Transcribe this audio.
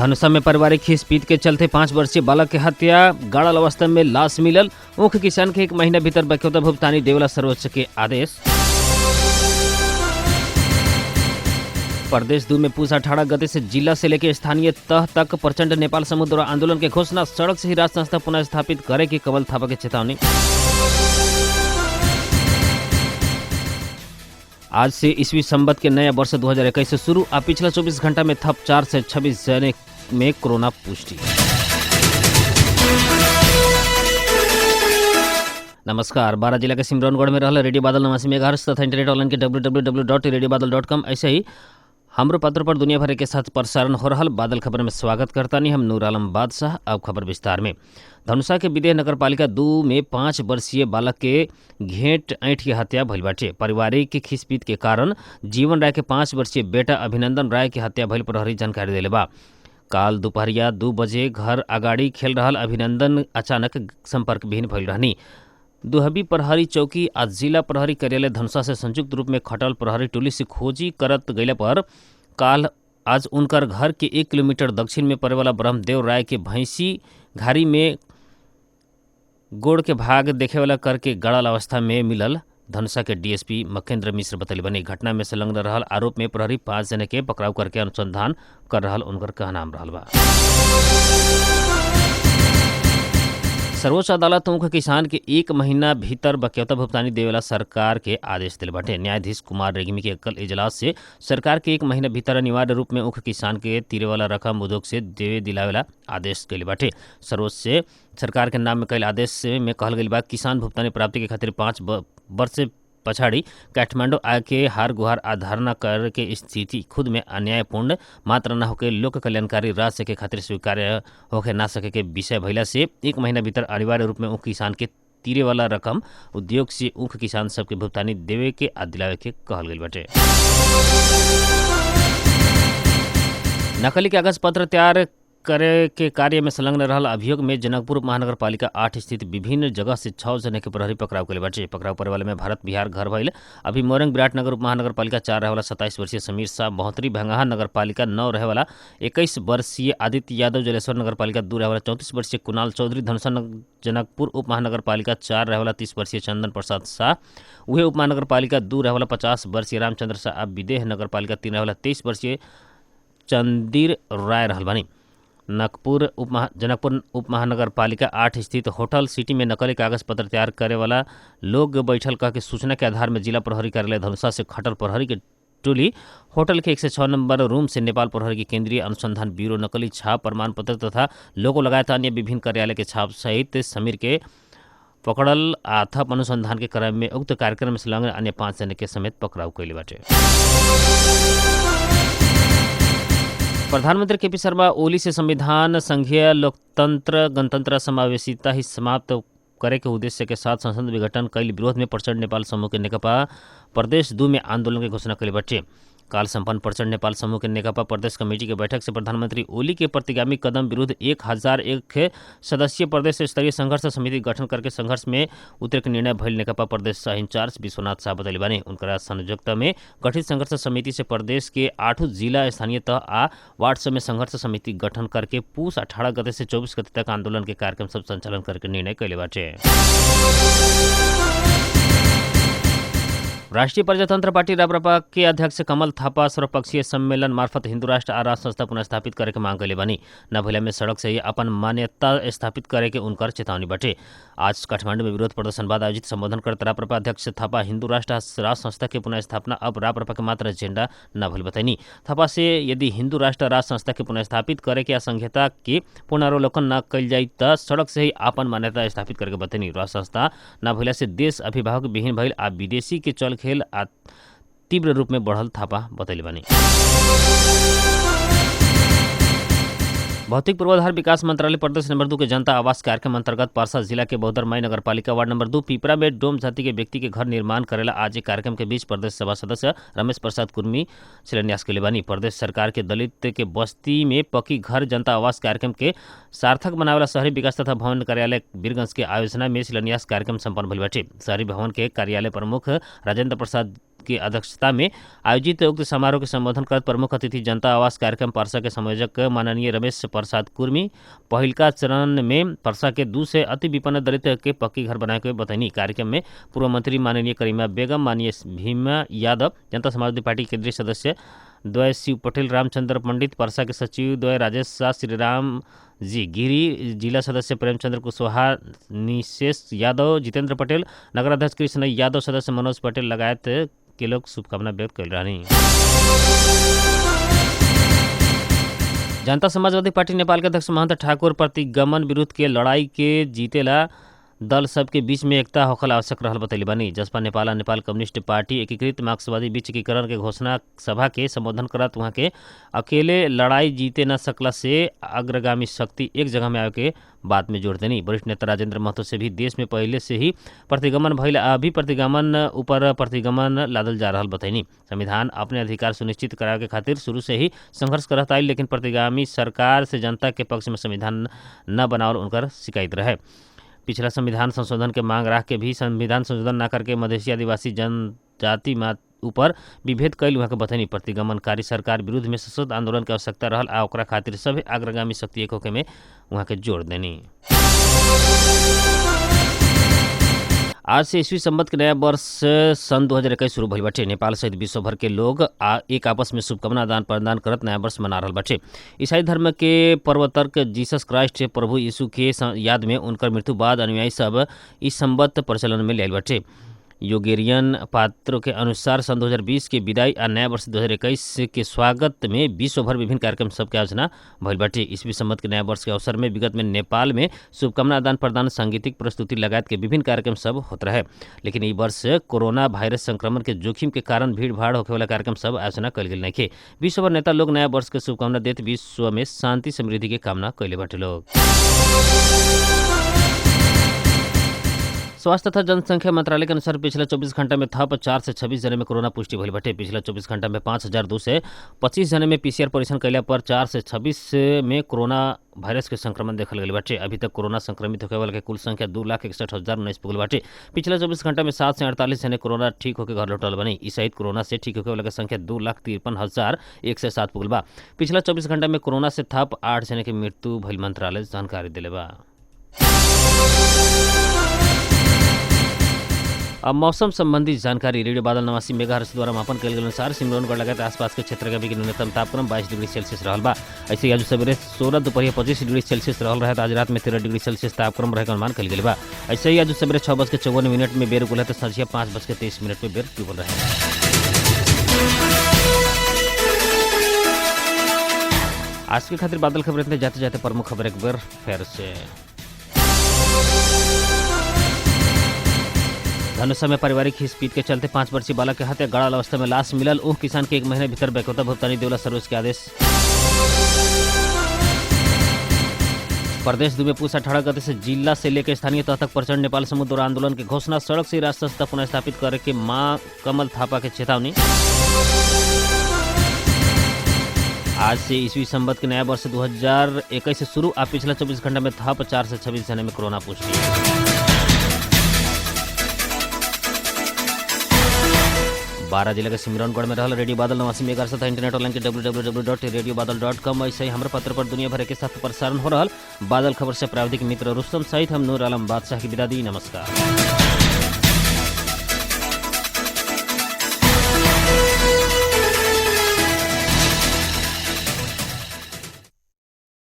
धनुषा में पारिवारिक खींचपीट के चलते 5 वर्षीय बालक के हत्या, गाड़ल अवस्था में लाश मिलल। ऊख किसान के 1 महीना भीतर बक्यौता भुगतानी देवला सर्वोच्च के आदेश। प्रदेश 2 में पूसा 18 गते से जिला से लेकर स्थानीय तह तक प्रचंड नेपाल समूह द्वारा आंदोलन के घोषणा। सड़क से ही राज संस्था पुनः स्थापित करे की कमल थापा के चेतावनी। आज से ईस्वी संवत के नया वर्ष 2021 से शुरू। आ पिछला 24 घंटा में थप 4 से 26 जने में कोरोना पुष्टि। नमस्कार। 12 जिला के सिमरौनगढ़ में रहल रेडियो बादल 89 मेगाहर्ट्ज तथा इंटरनेट ऑनलाइन के www.radiobadal.com ऐसे ही हमरो पत्र पर दुनिया भर के साथ प्रसारण हो रहा बादल खबर में स्वागत करता नहीं हम नूर आलम बादशाह। अब खबर विस्तार में। धनुषा के विदेह नगरपालिका 2 में 5 वर्षीय बालक के घेंट ऐंठ की हत्या भइल बाटे। पारिवारिक खींचपीट के कारण जीवन राय के 5 वर्षीय बेटा अभिनंदन राय की हत्या भइल प्रहरी जानकारी देले बा। काल दोपहरिया 2 बजे घर अगाड़ी खेल रहल अभिनंदन अचानक संपर्क विहीन भइल रहनी। दुहबी प्रहरी चौकी आज जिला प्रहरी कार्यालय धनुषा से संयुक्त रूप में खटल प्रहरी टोली से खोजी करत गईला पर काल आज उनकर घर के 1 किलोमीटर दक्षिण में पड़े वाला ब्रह्मदेव राय के भैंसी घारी में गोड़ के भाग देखे वाला करके गड़ल अवस्था में मिलल। धनुषा के डीएसपी मखेंद्र मिश्र बतैले बनी। घटना में संलग्न रहल आरोप में प्रहरी 5 जने के पकड़ाव करके अनुसंधान कर रहल उनकर कहनाम रहल बा। सर्वोच्च अदालत ऊख किसान के 1 महीना भीतर बक्यौता भुगतानी देवेला सरकार के आदेश दिल बाटे। न्यायाधीश कुमार रेग्मी के एकल इजलास से सरकार के 1 महीना भीतर अनिवार्य रूप में ऊख किसान के तीरे वाला रकम उद्योग से देवे दिलावेला आदेश कइले बाटे। सर्वोच्च से सरकार के नाम में कल आदेश में कहल गई बा किसान भुगतानी प्राप्ति के खातिर 5 वर्ष से पछाड़ी काठमांडू आके हार गुहार आधारणा कर के स्थिति खुद में अन्यायपूर्ण मात्र न होके लोक कल्याणकारी राज्य के खातिर स्वीकार्य होके ना सके के विषय भइला से 1 महीना भीतर अनिवार्य रूप में ऊख किसान के तीरे वाला रकम उद्योग से ऊख किसान सबके भुगतानी देवे के आ दिलावे के कहल गई बाटे। नकली कागज पत्र तैयार करे के कार्य में संलग्न रहल अभियोग में जनकपुर महानगर पालिका 8 स्थित विभिन्न जगह से 6 जने के प्रहरी पकड़ाव कइले बाटे। पकड़ाव करे वाले में भारत बिहार घर भइल अभी मोरंग विराटनगर महानगर पालिका 4 रहे वाला 27 वर्षीय समीर शाह, बहुतरी भंगाहा नगर पालिका 9 रहे वाला 21 वर्षीय आदित्य यादव, जलेश्वर नगर पालिका 2 रहे वाला 34 वर्षीय कुणाल चौधरी, धनुषा जनकपुर उप महानगर पालिका 4 रहे वाला 30 वर्षीय चंदन प्रसाद शाह, उहे उप महानगर पालिका 2 रहे वाला 50 वर्षीय रामचंद्र शाह, अब विदेह नगर पालिका 3 रहे वाला 23 वर्षीय चंदीर राय रहल बानी। जनकपुर उप महानगर पालिका 8 स्थित होटल सिटी में नकली कागज पत्र तैयार करे वाला लोग बैठल कह के सूचना के आधार में जिला प्रहरी कार्यालय धनुषा से खटल प्रहरी के टोली होटल के 106 नंबर रूम से नेपाल प्रहरी के केंद्रीय अनुसंधान ब्यूरो नकली छाप प्रमाण पत्र तथा लोगो लगायत अन्य विभिन्न कार्यालय के छाप सहित समीर के पकड़ल आथप अनुसंधान के क्रम में उक्त कार्यक्रम में संलग्न अन्य 5 जने के समेत पकड़ाव कइले बाटे। प्रधानमंत्री केपी शर्मा ओली से संविधान संघीय लोकतंत्र गणतंत्र समावेशिता ही समाप्त करे के उद्देश्य के साथ संसद विघटन कईल विरोध में प्रचंड नेपाल समूह के नेकपा प्रदेश 2 में आंदोलन की घोषणा कइले बाटे। काल संपन्न प्रचंड नेपाल समूह के नेकपा प्रदेश कमेटी के बैठक से प्रधानमंत्री ओली के प्रतिगामी कदम विरुद्ध 1001 सदस्यीय प्रदेश स्तरीय संघर्ष समिति गठन करके संघर्ष में उतरे के निर्णय भइल नेकपा प्रदेश सह इंचार्ज विश्वनाथ शाह बतैले बानी। उनकरा संयोजकता में गठित संघर्ष समिति से प्रदेश के 8 जिला स्थानीय तह आ वार्ड सब में संघर्ष समिति गठन करके पूस 18 गते से 24 गते तक आंदोलन के कार्यक्रम सब संचालन करके निर्णय कइले बाटे। राष्ट्रीय प्रजातंत्र पार्टी राप्रपा के अध्यक्ष कमल थापा सर्वपक्षीय सम्मेलन मार्फत हिंदू राष्ट्र आ राज संस्था पुनः स्थापित करे के मांग कइले बानी। न भइला में सड़क से ही अपन मान्यता स्थापित करे के उनकर चेतावनी बाटे। आज काठमांडू में विरोध प्रदर्शन बाद आयोजित संबोधन करते राप्रपा अध्यक्ष थापा हिंदू राष्ट्र राज संस्था के पुनः स्थापना अब राप्रपा के मात्र एजेंडा न भइल बताइनी। थापा से यदि हिंदू राष्ट्र राज संस्था के पुनः स्थापित करे के संहिता के पुनरावलोकन न कइल जाई त सड़क से ही अपन मान्यता स्थापित करे के बताइनी। राज संस्था न भइला से देश अभिभावक विहीन भइल आ विदेशी के चल खेल आ तीव्र रूप में बढ़ल थापा बतैले बानी। भौतिक पूर्वाधार विकास मंत्रालय प्रदेश नंबर 2 के जनता आवास कार्यक्रम अंतर्गत पारसा जिला के बौद्धरमाई नगर पालिका वार्ड नंबर 2 पीपरा में डोम जाति के व्यक्ति के घर निर्माण करेला आज एक कार्यक्रम के बीच प्रदेश सभा सदस्य रमेश प्रसाद कुर्मी शिलान्यास के बानी। प्रदेश सरकार के दलित के बस्ती में पक्की घर जनता आवास कार्यक्रम के सार्थक बनावेला शहरी विकास तथा भवन कार्यालय वीरगंज के आयोजना में शिलान्यास कार्यक्रम संपन्न भइल बाटे। शहरी भवन के कार्यालय प्रमुख राजेंद्र प्रसाद की अध्यक्षता में आयोजित उक्त समारोह के संबोधन करत प्रमुख अतिथि जनता आवास कार्यक्रम परसा के संयोजक माननीय रमेश प्रसाद कुर्मी पहिलका चरण में परसा के 2 से अति विपन्न दलित के पक्की घर बनाए के बतैनी। कार्यक्रम में पूर्व मंत्री माननीय करीमा बेगम, माननीय भीमा यादव, जनता समाजवादी पार्टी केंद्रीय सदस्य द्वय शिव पटेल, रामचंद्र पंडित, परसा के सचिव द्वय राजेश शाह, श्रीराम जी गिरी, जिला सदस्य प्रेमचंद्र कुशवाहा, निशेष यादव, जितेंद्र पटेल, नगराध्यक्ष कृष्ण यादव, सदस्य मनोज पटेल लगायत के लोग शुभकामना व्यक्त कर रही। जनता समाजवादी पार्टी नेपाल के अध्यक्ष महंत ठाकुर प्रतिगमन विरुद्ध के लड़ाई के जीतेला दल सब के बीच में एकता होखल आवश्यक रहल बतैली बानी। जसपा नेपाल और नेपाल कम्युनिस्ट पार्टी एकीकृत मार्क्सवादी बीच एकीकरण के घोषणा सभा के संबोधन करत वहाँ के अकेले लड़ाई जीते न सकला से अग्रगामी शक्ति एक जगह में आवे के बात में जोड़ देनी। वरिष्ठ नेता राजेंद्र महतो से भी देश में पहले से ही प्रतिगमन भइल, अभी प्रतिगमन ऊपर प्रतिगमन लादल जा रहल बतैनी। संविधान अपने अधिकार सुनिश्चित करावे के खातिर शुरू से ही संघर्ष करत आई, लेकिन प्रतिगामी सरकार से जनता के पक्ष में संविधान न बनावल उनकर शिकायत रहे। पिछला संविधान संशोधन के मांग रख के भी संविधान संशोधन न करके मधेसी आदिवासी जनजाति ऊपर विभेद कैल वहाँ के बतैनी। प्रतिगमनकारी सरकार विरुद्ध में सशक्त आंदोलन के आवश्यकता रहल आ ओकरा खातिर सभी अग्रगामी शक्ति एक होके में वहाँ के जोड़ देनी। आज से ईस्वी संवत के नया वर्ष सन 2021 शुरू भइल बाटे। नेपाल सहित विश्व भर के लोग एक आपस में शुभकामना आदान प्रदान करत नया वर्ष मना रहल बाटे। ईसाई धर्म के पर्वतर्क जीसस क्राइस्ट प्रभु यीशु के याद में उनकर मृत्यु बाद अनुयायी सब इस संवत प्रचलन में लियाल बाटे। योगेरियन पात्रों के अनुसार सन 2020 के विदाई और नया वर्ष 2021 के स्वागत में विश्व भर विभिन्न कार्यक्रम सबके आयोजना भइल बाटे। ईस्वी संवत के नया वर्ष के अवसर में विगत में नेपाल में शुभकामना आदान प्रदान, सांगीतिक प्रस्तुति लगायत के विभिन्न कार्यक्रम सब होत रहे, लेकिन ई वर्ष कोरोना वायरस संक्रमण के जोखिम के कारण भीड़ भाड़ होखे वाला कार्यक्रम सब आयोजना कल गेल नइखे। विश्व भर नेता लोग नया वर्ष के शुभकामना देत विश्व में शांति समृद्धि के कामना कैले बाटे लोग। स्वास्थ्य तथा जनसंख्या मंत्रालय के अनुसार पिछले 24 घंटा में थप 4 से 26 जने में कोरोना पुष्टि भइल बाटे। पिछले 24 घंटा में 5225 जने में पीसीआर परीक्षण कैला पर 4 से 26 में कोरोना वायरस के संक्रमण देखल गई बाटे। अभी तक कोरोना संक्रमित होने वाला के कुल संख्या 2,61,019 पुगल बाटे। पिछले 24 घंटा में 7 से 48 जने कोरोना ठीक होकर घर लौटल बनी। इस सहित कोरोना से ठीक होने वाला के संख्या 2,53,107 पुगल बा। पिछले 24 घंटा में कोरोना से थप 8 जने की मृत्यु भइल मंत्रालय जानकारी दिले बा। अब मौसम संबंधी जानकारी रेडियो बादल 89 मेगाहर्ट्ज द्वारा मापन कल गेल अनुसार सिमरौनगढ़ लगायत आसपास के क्षेत्र के भी न्यूनतम तापक्रम 22 डिग्री सेल्सियस रहल बा। ऐसे आज सवेरे 16 दोपहर 25 डिग्री सेल्सियस रहल रहे। आज रात में 13 डिग्री सेल्सियस तापक्रम रहे का अनुमान कल गेल बा। ऐसे ही आज सवेरे 6:54 में बेर उगल तो संझिया 5:23 में बेर डूबल रहे। आज के खातिर बादल खबर इतने जाते जाते प्रमुख खबर एक बार फिर से। धनुषा में पारिवारिक हिसपीट के चलते 5 वर्षीय बालक के हत्या गड़ाल अवस्था में लाश मिलल। ऊह किसान के 1 महीने भीतर बैकौता भुगतानी देवला सर्वोच्च के आदेश। प्रदेश 2 में पूसा 18 गते से जिला से लेकर स्थानीय तह तक प्रचंड नेपाल समुद्र आंदोलन की घोषणा। सड़क से राष्ट्र संस्था पुनः स्थापित करे के मां कमल थापा के चेतावनी। आज से ईस्वी संवत के नया वर्ष 2021 से शुरू। आप पिछला 24 घंटा में था 4 से 26 जने में कोरोना पुष्टि। 12 जिले के सिमरौनगढ़ में रहल रेडियो बादल 89 मेगाहर्ट्ज तथा इंटरनेट ऑनलाइन के www.radiobadal.com। ऐसे ही हमारे पत्र पर दुनिया भर के साथ प्रसारण हो रहा बादल खबर से प्राविधिक मित्र रुस्तम सहित हम नूर आलम बादशाह की विदा दी। नमस्कार।